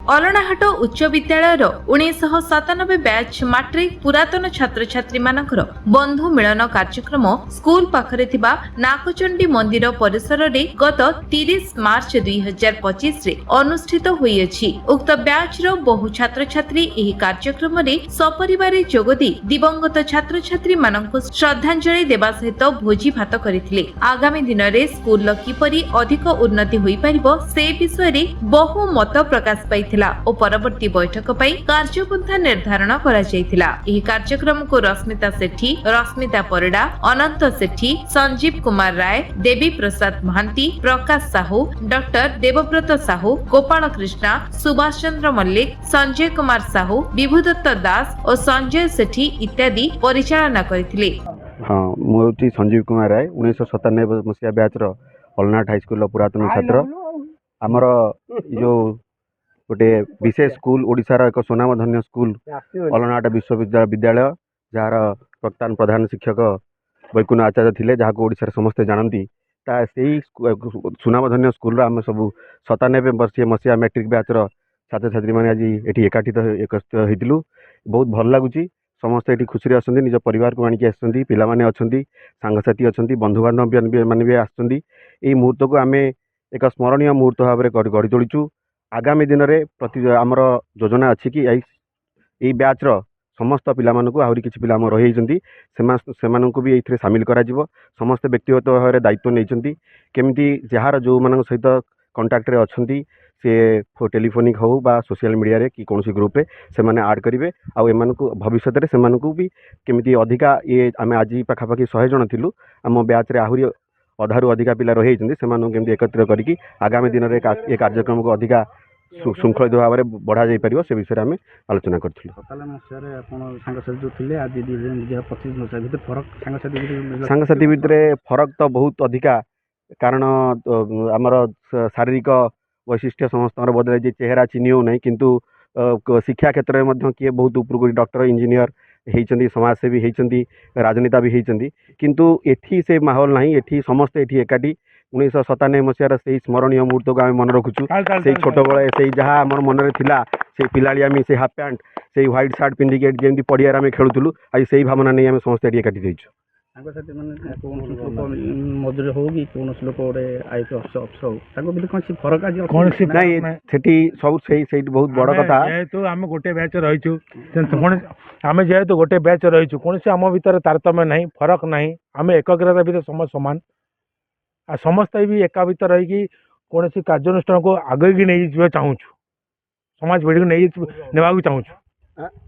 अलणाहाट उच्च विद्यालय 1997 batch matric पुरातन छात्र छात्री मानकर बंधु मिलन कार्यक्रम स्कूल पाखरे थिबा नाकचंडी मंदिर परिसर रे गत 30 मार्च 2025 रे अनुष्ठित होईछि। उक्त बैच रो बहु छात्र छात्री एही कार्यक्रम रे सपरिवार जोगदी दिवंगत छात्र छात्री मानकु श्रद्धांजलि देबा सहित भोजी भात करिथिले। आगामी दिन रे स्कूल किपरि अधिक उन्नति होई परिबो से विषय रे बहु मत प्रकाश पाइथिला और परवर्ती बैठक पाई कार्यपंथा निर्धारण करा जायतिला। एही कार्यक्रम को रश्मिता सेठी, रश्मिता परिडा, अनंत सेठी, संजीव कुमार राय, देवी प्रसाद महांती, प्रकाश साहू, डॉक्टर देवव्रत साहू, गोपाल कृष्णा, सुभाष चंद्र मल्लिक, संजय कुमार साहू, विभुदत्त दास और संजय सेठी इत्यादि परिचालना करथिले। हाँ मुझे संजीव कुमार राय 1997 मसीहा बैच अलनाट हाईस्कूल पुरातन छात्र। आमर जो गोटे विशेष स्कूल ओडिशार एक सुनामधन्य स्कूल अलनाट विश्वविद्यालय जार प्रधान प्रधान शिक्षक वैकुण्ठ आचार्य थिले, जहाँ ओडिशार समस्ते जानती। से सुनामधन्य स्कूल आम सब 97 मसीहा मैट्रिक बैचर छात्र छात्री मैंने आज ये एकाठित होइतिलु। बहुत भल लगुच। समस्ते ये खुशी आसती, निज परिवार को आणिक आसती, पिलामाने अच्छी, सांगसाथी अच्छा, बंधु बांधव मैंने भी आसती। ये मुहूर्त को आम एक स्मरणीय मुहूर्त भाव में गढ़ी तोड़ू। आगामी दिन में प्रति आमर योजना अच्छी कि यही बैचर समस्त पिला आहरी किसी पिला रही से भी ये सामिल करा समस्ते व्यक्तिगत भाव में दायित्व नहीं केमिति जार जो मान सहित कंटाक्ट रे अच्छी से टेलीफोनिक हो बा सोशल मीडिया रे कि कौन ग्रुप से मैंने आड करेंगे आम भविष्य में भी केमिति अधिका ये आम आज पाखापाखि 100 जन थिलु आम बैच रे आहरी अधारू अधिका पिला रही केमती एकत्रित करके आगामी दिन में ये कार्यक्रम को अधिका श्रृंखलित भाव में बढ़ा जा पार से विषय में आलोचना करूँ। सांगसाथी भितर फरक तो बहुत अधिका, कारण आमर शारीरिक वैशिष्ट्य समस्त बदल चेहरा चिन्ह हो नहीं, किंतु शिक्षा क्षेत्र में किए बहुत उपरको डॉक्टर इंजीनियर होती, समाजसेवी होती, राजनेता भी होती, किंतु एठी से माहौल नहीं। एठी समस्ते एठी एकाठी 1997 मसीहार से स्मरणीय मुहूर्त को आम मन रखुचु। से छोट बड़े से जहाँ आम मन में थिला से पिलालियामी से हाफ पैंट से व्हाइट सार्ट पिंधिक जमी पड़ियार आम खेलुलु। आज से भावना नहीं आम समस्त एकाठी रहीचु। मजूरी हो कि कौन लोक फरक सब बहुत बड़ कथा। जेहेतु आम गोटे बैच रहीचु आम जेहेतु गोटे बैच रहीचु कौन आम भीतर तारतम्य नहीं, फरक नहीं। आम एकग्रता भी समस्त सामान आ समस्ते भी एका भीतर रही कौन कार्यानुष्ठान को आगे की नहीं जा चाहूँ, समाज पीढ़ी को नहीं नेवाक चाहूँ।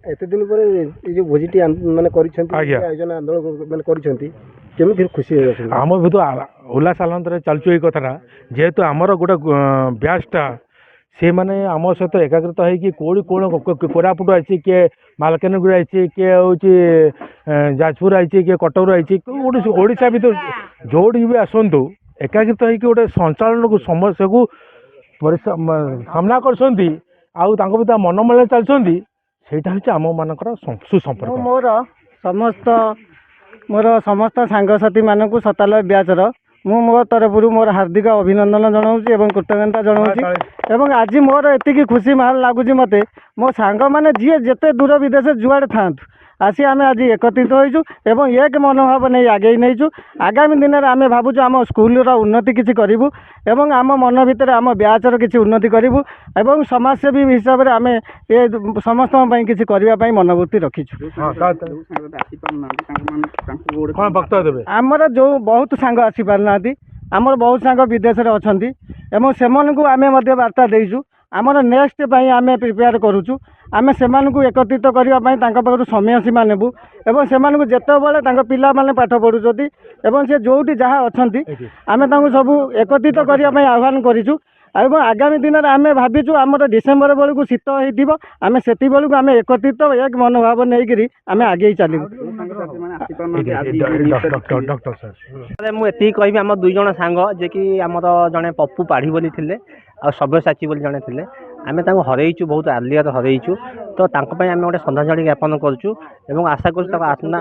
एत दिन पर ये जो भोजी माने आयोजन आंदोलन माने खुशी आम भी तो उल्लास आनंद चलचु ये कथा। जेहेतु आमर गोटे ब्यासटा से मैंने आम सहित एकाग्रता होगी कौड़ी कौन कोरापुट आई किए मालकानगिरी आई किए हूँ जाजपुर आई किए कटक आई ओडिशा भी तो जोड़ी भी आसतु एकाग्रता होगी गोटे संचालन को समस्या को सामना कर मनोमल चलती। सेटा हूँ आम मानकर सुसंपर्क। मोर समस्त सांगसाथी मानक 97 ब्याचर मु मो तरफ मोर हार्दिक अभिनंदन जनाऊँगी और कृतज्ञता जनाऊँगी। एवं आज मोर एति खुशी माहौल लगुच मते मो सांग माने जी जेते दूर विदेश जुआड़े था आसी आम आज एकत्रित होइछु एवं एक मनोभाव नहीं आगे नहींचु। आगामी दिन में आम भावुँ आम स्कूल उन्नति किसी करूँ एवं आम मन भितर आम ब्याचर किसी उन्नति करूँ एवं समाजसेवी हिसाब से आम ये समस्त किसी करने मनोवृत्ति रखीचु। आमर जो बहुत सांग आसी पारना आमर बहुत सांग विदेश में अच्छा एवं से आम वार्ता देचु। आमर नेक्स्ट आम प्रिपेयर करुचु। आम से एकत्रित करने समय सीमा नेबू एवं से जिते पिला माने पाठ पढ़ुं एवं से जोटी जहाँ अच्छा आम सब एकत्रित करने आह्वान करूँ। एवं आगामी दिन में आम भाविचु आमर डिसेम्बर बेलू शीत हो आम से आम एकत्रित एक मनोभाव नहीं आम आगे चलू। मुझे कह आम 2 जन सांग जे कि आम जड़े पप्पू पाढ़ी बोली थे आ सब्यसाची बोली जड़े थे आम हरईचु बहुत आर्लियर हरईचु तो आम गोटे श्रद्धांजलि ज्ञापन करुँ और आशा करूँ आत्मा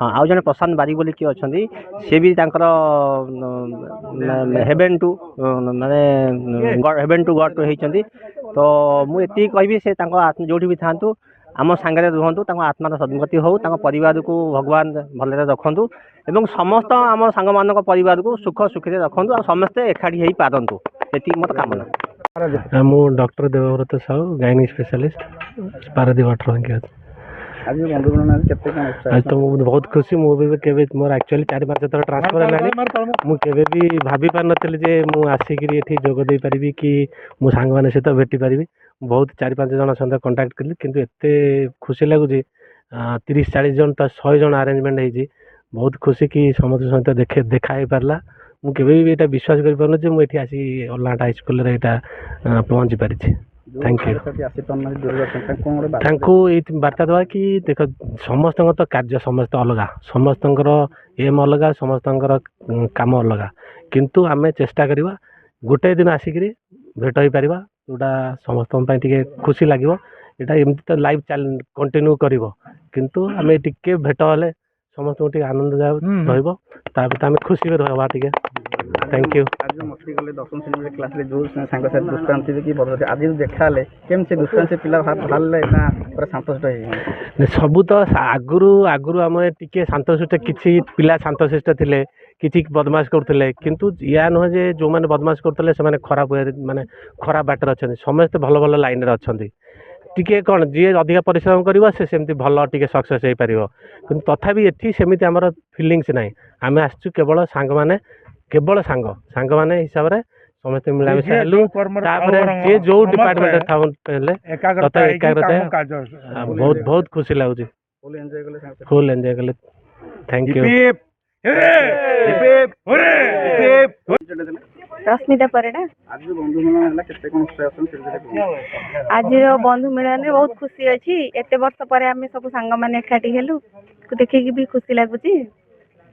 हाँ आउ जड़े प्रशांत बारिक बोली किए अच्छा सी भी हेवेन टू माने हेवेन टू गड होती तो मुझे कहि से जो भी था आम सांगे रुहतु आत्मार सद्गति हो परिवार को भगवान भलरे रखु एवं समस्त आम सांग मान परिवार को सुख सुखी रखु और समस्ते एकाठी हो पारतु ये मोर कामना। मु doctor Devvrat Sahu gynae specialist Paradip water आज बंधु मिलन आज तो मुझे बहुत खुशी मुझे केवे मोर एक्चुअली 4-5 थर ट्रांसफर है मुझे भी भाभी पार नी जे मुझे आसिक जोग दे पारि कि मो सांग मान सहित भेटी पारि बहुत 4-5 जन सहित कंटाक्ट कली किंतु एते खुशी लगुच 30-40 जन तो 100 जन अरेंजमेंट है बहुत खुशी कि समस्त सहित देखा हो पारा मुझे भी यहाँ विश्वास कर पार जे मुझे आसी अलनाट हाईस्कल पहुँची पारी थैंक यू ये बार्ता दवा कि देख समस्त तो कार्य समस्त अलग समस्त एम अलग समस्त काम अलग किंतु आम चेष्टा करवा गोटे दिन आसिक भेट हो पार जोटा समस्त खुशी लगे यहाँ एमती तो लाइफ कंटिन्यू कर किंतु आम टे भेट हेले समस्त आनंद रहा खुशी में रहा टे थैंक यू आज मस्ती कले 10वीं श्रेणी क्लास रे जो सांग साथ दुष्टांत कि बदल आज देखा ले केम से दुष्टांत पिला भाले ना पूरा शांतशिष्ट है सबू तो आगुरु आम टिके शांतशिष्ट किसी पिला शांतशिष्ट थिले किसी बदमाश करते किंतु या नुह जे जो मैंने बदमाश करते से खराब माने खराब बाटर अच्छा समस्त भल भल लाइन रे अच्छा टिके कौन जी अधिक परिश्रम करिवो से सेमती भल टिके सक्सेस हो पारिबो किंतु तथापि एठी सेमिति हमर फीलिंग्स नाही आमे आसछु केवल सांग माने केवल सांग माने हिसाब रे समस्त मिलामिशा हेलु तापर जे जो डिपार्टमेंट था पहले एकाग्रता बहुत बहुत खुशी लागुची फुल एंजॉय कले थैंक यू रश्मिता परिडा आज बंधु मिलन हला केते कोन उत्साह अछन आज बंधु मिलन रे बहुत खुशी अछि एते वर्ष पर आमे सब सांग माने एकाठी हेलु देखि भी खुशी लागुची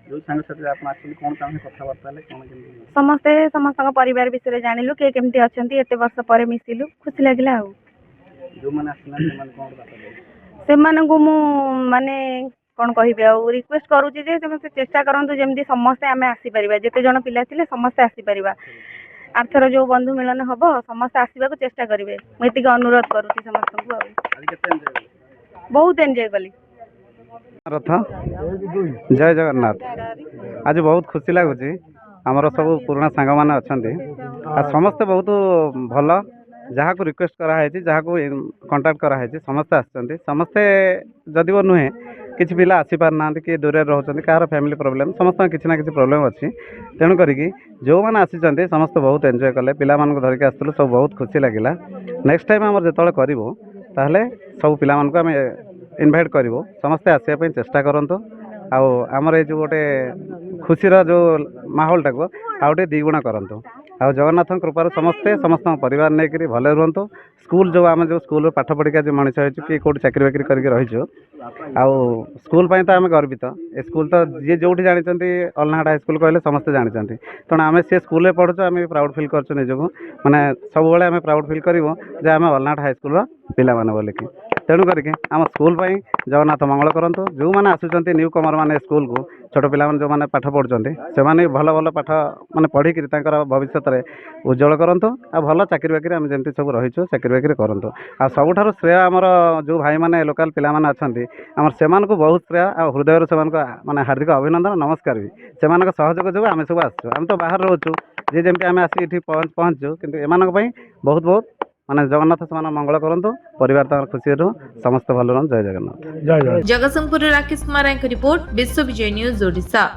जो सांग साथी आपण एक्चुअली कोन काम कथा बार्ता ले कोन केमती समस्ते समस्त परिवार विषय जानिलु के केमती अछंती एते वर्ष पर मिसिलु खुशी लागिला आ जो माने आसना से माने कोन बात से माने को मु माने कोन कहिबे आ रिक्वेस्ट करूची जे समस्त चेष्टा करंतु जेमती समस्त आमे आसी परिबा जेते जण पिला थिले समस्त आसी परिबा आर्थर जो बंधु मिलन हबो समस्त आसीबा को चेष्टा करिवे म एतिक अनुरोध करूची समस्त को आ आज केते एंजॉय बहुत एंजॉय कली रथ जय जगन्नाथ आज बहुत खुशी लगुच आमर सब पुराना सांग मैंने अच्छा समस्ते बहुत भल जहाँ को रिक्वेस्ट कराई जहाँ को कंटाक्ट कराई समस्ते आसते समस्ते जदि वो नुहे किसी पिला आसीपार ना कि दूर रोचे कहार फैमिली प्रोब्लेम समस्त किसी ना किसी प्रोब्लेम अच्छी तेणु करी जो मैंने आसी समस्ते बहुत एंजॉय कले पिला धरिक आसलु सब बहुत खुशी लगिला नेक्स्ट टाइम आम जो करूँ ताहले सब पिला आम इनभाइट करूँ समस्ते आसवाई चेष्टा करूँ आमर ये जो गोटे खुशीर जो माहौलटा को आउटे द्विगुण करूँ आ जगन्नाथ कृपार समस्ते समस्त परिवार नहीं भले रुहतु स्कूल जो आम जो स्कूल पाठ पढ़िका जो मनीष हो कि कौट चाकरी बाकरी करके रहीचु आउ स्कूल तो आम गर्वित ए स्कूल तो जी जो जानते अलनाहाट हाईस्कूल कहले समस्ते जानते तेणु आम से स्कूल पढ़ुचु आम प्राउड फिल कर निजक मैंने सब आम प्राउड फिल करूँ जे आम अलनाहाट हाईस्कूल पिला बोलिकी तेणु करके आम स्कूल जगन्नाथ मंगल करूँ जो मैंने आसुँच न्यू कमर मैंने स्कूल को छोट पिला जो मैंने पाठ पढ़ुंट से भल भल पाठ मैंने पढ़िकी भविष्य में उज्जवल करूँ आ भल चाकरी बाकरी आम जमी सब रहीचु चाकरी बाकरी करूँ आ सबुठ श्रेय आमर जो भाई मैंने लोकाल पिला माने अच्छा आमर से बहुत श्रेय आ हृदय से माने हार्दिक अभिनंदन नमस्कार भी से सहयोग जो आम सब आसचु आम तो बाहर रोचु जी जमी आम आसिक पहुँचु कि एम बहुत बहुत माने जगन्नाथ से मंगल करूँ परिवार खुशी रू समस्त भल रह जय जगन्नाथ जगतसिंहपुर राकेश कुमार रिपोर्ट विश्व विजय न्यूज ओडिशा।